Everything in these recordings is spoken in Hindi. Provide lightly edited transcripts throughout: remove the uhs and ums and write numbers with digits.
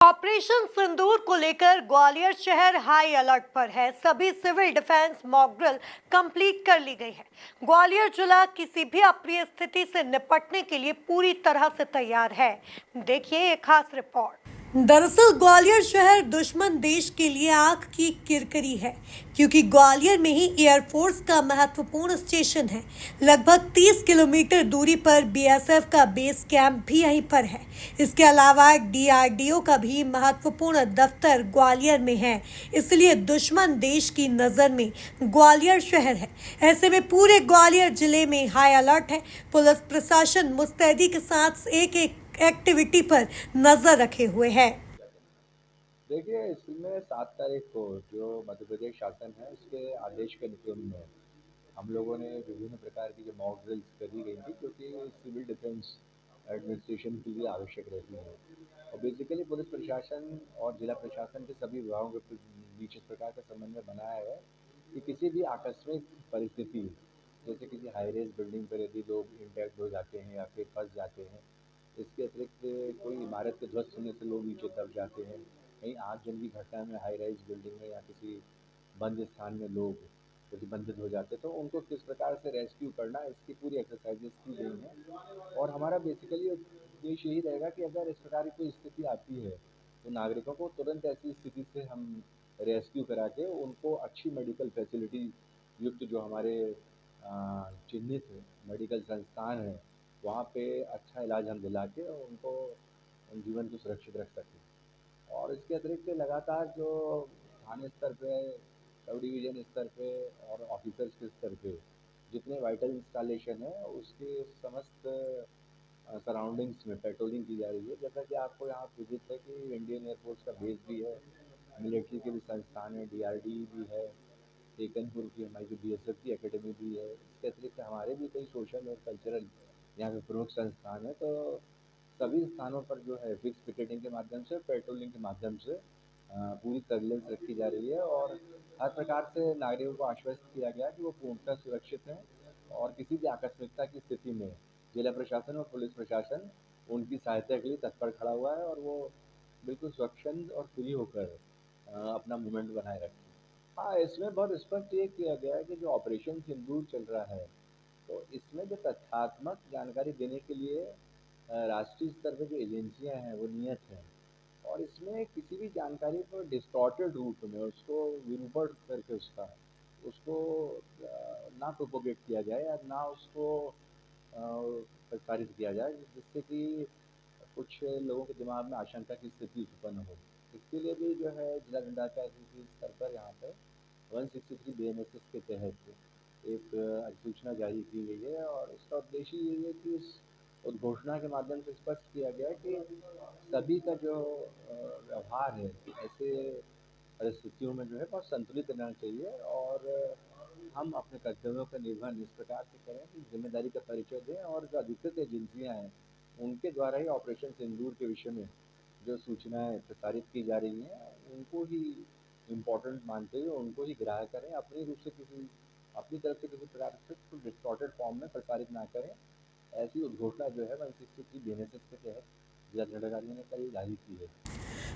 ऑपरेशन सिंदूर को लेकर ग्वालियर शहर हाई अलर्ट पर है। सभी civil defence mock drill complete कर ली गई है। ग्वालियर जिला किसी भी अप्रिय स्थिति से निपटने के लिए पूरी तरह से तैयार है। देखिए ये खास रिपोर्ट। दरअसल ग्वालियर शहर दुश्मन देश के लिए आंख की किरकिरी है, क्योंकि ग्वालियर में ही एयरफोर्स का महत्वपूर्ण स्टेशन है। लगभग 30 किलोमीटर दूरी पर बीएसएफ का बेस कैंप भी यहीं पर है। इसके अलावा डीआरडीओ का भी महत्वपूर्ण दफ्तर ग्वालियर में है। इसलिए दुश्मन देश की नजर में ग्वालियर शहर है। ऐसे में पूरे ग्वालियर जिले में हाई अलर्ट है। पुलिस प्रशासन मुस्तैदी के साथ एक एक्टिविटी पर नजर रखे हुए है। देखिए, इसमें 7 तारीख को जो मध्य प्रदेश शासन है उसके आदेश के अनुक्रम में हम लोगों ने विभिन्न प्रकार की जो मॉक ड्रिल्स करी गई थी, क्योंकि सिविल डिफेंस एडमिनिस्ट्रेशन के लिए आवश्यक रहती है। और बेसिकली पुलिस प्रशासन और जिला प्रशासन के सभी विभागों के बीच इस प्रकार का समन्वय बनाया है कि किसी भी आकस्मिक परिस्थिति, जैसे किसी हाई रेज बिल्डिंग पर यदि लोग इंटैक्ट हो जाते हैं या फिर फंस जाते हैं, इसके अतिरिक्त कोई इमारत के ध्वस्त होने से लोग नीचे दब जाते हैं, कहीं आगजनी की घटना में हाई राइज बिल्डिंग में या किसी बंद स्थान में लोग प्रतिबंधित हो जाते हैं, तो उनको किस प्रकार से रेस्क्यू करना, इसकी पूरी एक्सरसाइजेस की गई हैं। और हमारा बेसिकली उद्देश्य यही रहेगा कि अगर इस प्रकार की कोई स्थिति आती है तो नागरिकों को तुरंत ऐसी स्थिति से हम रेस्क्यू करा के उनको अच्छी मेडिकल फैसिलिटी युक्त जो हमारे चिन्हित मेडिकल संस्थान हैं वहाँ पे अच्छा इलाज हम दिला के उनको उन जीवन को सुरक्षित रख सकें। और इसके अतिरिक्त लगातार जो थाने स्तर पे, सब डिवीज़न स्तर पे और ऑफिसर्स के स्तर पे जितने वाइटल इंस्टॉलेशन है उसके समस्त सराउंडिंग्स में पेट्रोलिंग की जा रही है। जैसा कि आपको यहाँ विजिट है कि इंडियन एयरफोर्स का बेस भी है, मिलिट्री के भी संस्थान है, डीआरडी भी है, टेकनपुर की हमारी जो बीएसएफ की एकेडमी भी है। इसके अतिरिक्त हमारे भी कई सोशल और कल्चरल यहाँ पे प्रमुख संस्थान है। तो सभी स्थानों पर जो है फिक्स पिकेटिंग के माध्यम से, पेट्रोलिंग के माध्यम से पूरी सर्विलेंस रखी जा रही है और हर प्रकार से नागरिकों को आश्वस्त किया गया कि वो पूर्णतः सुरक्षित हैं। और किसी भी आकस्मिकता की स्थिति में जिला प्रशासन और पुलिस प्रशासन उनकी सहायता के लिए तत्पर खड़ा हुआ है और वो बिल्कुल स्वच्छंद और फ्री होकर अपना मूवमेंट बनाए रखें। हाँ, इसमें बहुत स्पष्ट ये किया गया है कि जो ऑपरेशन सिंदूर चल रहा है, तो इसमें जो तथ्यात्मक जानकारी देने के लिए राष्ट्रीय स्तर पे जो एजेंसियां हैं वो नियत हैं। और इसमें किसी भी जानकारी को डिस्टॉर्टेड रूप में उसको विरूपण करके उसको ना प्रोपोगेट किया जाए या ना उसको प्रसारित किया जाए, जिससे कि कुछ लोगों के दिमाग में आशंका की स्थिति उत्पन्न हो। इसके लिए भी जो है जिला दंडाधिकारी के स्तर पर यहाँ पर 163 बीएनएसएस के तहत एक अधिसूचना जारी की गई है। और इसका उद्देश्य यही है कि इस उद्घोषणा के माध्यम से स्पष्ट किया गया है कि सभी का जो व्यवहार है ऐसे परिस्थितियों में जो है बहुत संतुलित रहना चाहिए और हम अपने कर्तव्यों का निर्वहन इस प्रकार से करें कि जिम्मेदारी का परिचय दें। और जो अधिकृत एजेंसियां हैं उनके द्वारा ही ऑपरेशन सिंदूर के विषय में जो सूचनाएं प्रसारित की जा रही हैं उनको ही इम्पोर्टेंट मानते हुए उनको ही ग्राह्य करें, अपनी रूप से अपनी तरफ से किसी प्रकार से डिस्टॉर्टेड फॉर्म में प्रसारित ना करें। ऐसी उद्घोषणा जो है 163 बीएनएसएस के तहत जिला दंडाधिकारी ने कल जारी की है।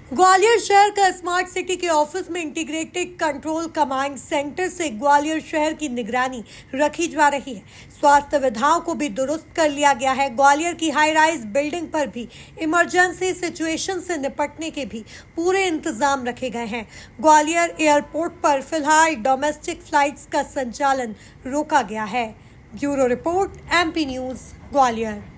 ग्वालियर शहर का स्मार्ट सिटी के ऑफिस में इंटीग्रेटेड कंट्रोल कमांड सेंटर से ग्वालियर शहर की निगरानी रखी जा रही है। स्वास्थ्य सुविधाओं को भी दुरुस्त कर लिया गया है। ग्वालियर की हाई राइज बिल्डिंग पर भी इमरजेंसी सिचुएशन से निपटने के भी पूरे इंतजाम रखे गए हैं। ग्वालियर एयरपोर्ट पर फिलहाल डोमेस्टिक फ्लाइट्स का संचालन रोका गया है। Bureau report, MP news, Gwalior.